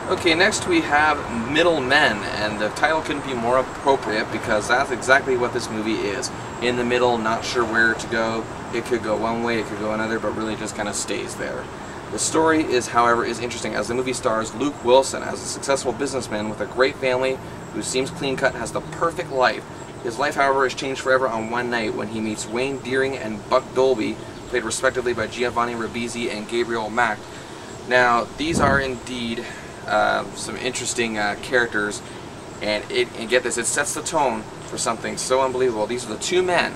Okay, next we have Middlemen, and the title couldn't be more appropriate because that's exactly what this movie is. In the middle, not sure where to go. It could go one way, it could go another, but really just kind of stays there. The story is, however, is interesting as the movie stars Luke Wilson as a successful businessman with a great family who seems clean-cut and has the perfect life. His life, however, is changed forever on one night when he meets Wayne Deering and Buck Dolby, played respectively by Giovanni Ribisi and Gabriel Macht. Now, these are indeed some interesting characters, and get this, it sets the tone for something so unbelievable. These are the two men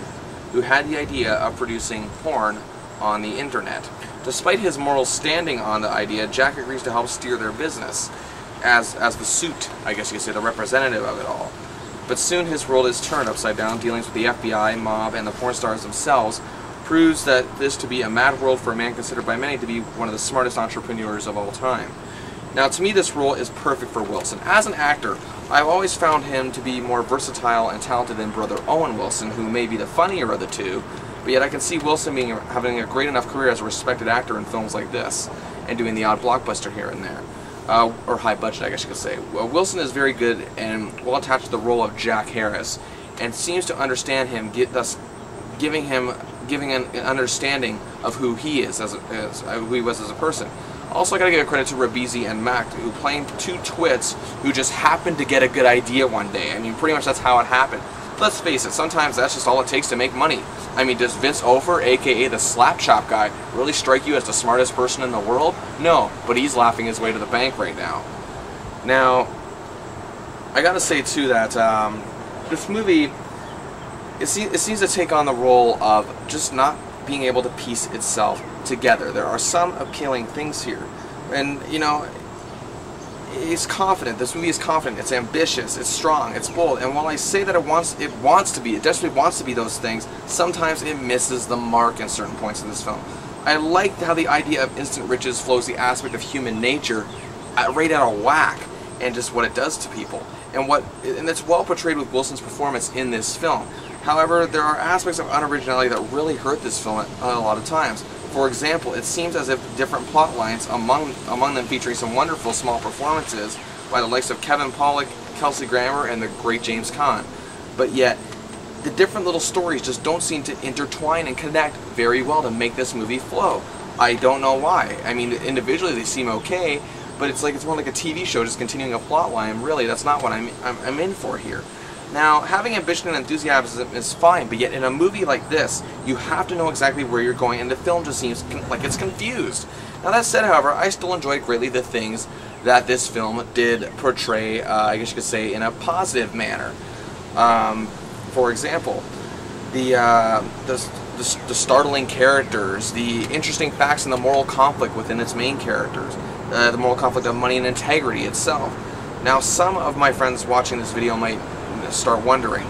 who had the idea of producing porn on the internet. Despite his moral standing on the idea, Jack agrees to help steer their business as the suit, I guess you could say, the representative of it all. But soon his world is turned upside down. Dealings with the FBI, mob, and the porn stars themselves proves that this to be a mad world for a man considered by many to be one of the smartest entrepreneurs of all time. Now, to me, this role is perfect for Wilson. As an actor, I've always found him to be more versatile and talented than brother Owen Wilson, who may be the funnier of the two, but yet I can see Wilson having a great enough career as a respected actor in films like this, and doing the odd blockbuster here and there. Or high budget, I guess you could say. Well, Wilson is very good and well attached to the role of Jack Harris, and seems to understand him, thus giving an understanding of who he is who he was as a person. Also, I gotta give credit to Ribisi and Macht, who playing two twits who just happened to get a good idea one day. I mean, pretty much that's how it happened. Let's face it, sometimes that's just all it takes to make money. I mean, does Vince Ofer, aka the Slap Chop guy, really strike you as the smartest person in the world? No, but he's laughing his way to the bank right now. Now, I gotta say too that this movie, it seems to take on the role of just not being able to piece itself together. There are some appealing things here, and you know, it's confident. This movie is confident. It's ambitious. It's strong. It's bold. And while I say that it desperately wants to be those things, sometimes it misses the mark in certain points of this film. I like how the idea of instant riches flows the aspect of human nature right out of whack, and just what it does to people, and it's well portrayed with Wilson's performance in this film. However, there are aspects of unoriginality that really hurt this film a lot of times. For example, it seems as if different plot lines, among them featuring some wonderful small performances by the likes of Kevin Pollak, Kelsey Grammer, and the great James Caan. But yet, the different little stories just don't seem to intertwine and connect very well to make this movie flow. I don't know why. I mean, individually they seem okay, but it's more like a TV show just continuing a plot line. Really, that's not what I'm in for here. Now, having ambition and enthusiasm is fine, but yet in a movie like this, you have to know exactly where you're going, and the film just seems like it's confused. Now, that said, however, I still enjoyed greatly the things that this film did portray, I guess you could say, in a positive manner. For example, the startling characters, the interesting facts, and the moral conflict within its main characters, the moral conflict of money and integrity itself. Now, some of my friends watching this video might start wondering,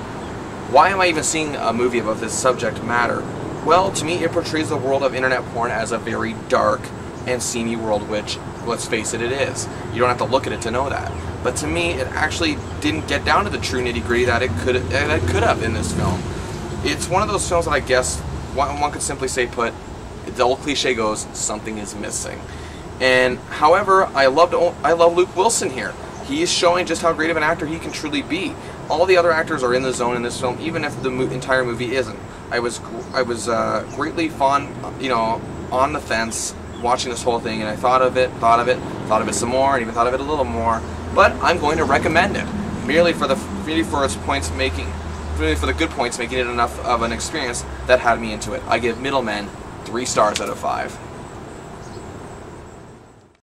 why am I even seeing a movie about this subject matter? Well, to me, it portrays the world of internet porn as a very dark and seamy world, which, let's face it, it is. You don't have to look at it to know that. But to me, it actually didn't get down to the true nitty-gritty that it could have in this film. It's one of those films that I guess one could simply say, the old cliche goes, something is missing. And however, I love Luke Wilson here. He is showing just how great of an actor he can truly be. All the other actors are in the zone in this film, even if the entire movie isn't. I was greatly fond, on the fence watching this whole thing, and I thought of it some more, and even thought of it a little more. But I'm going to recommend it merely for the good points, making it enough of an experience that had me into it. I give Middlemen 3 stars out of 5.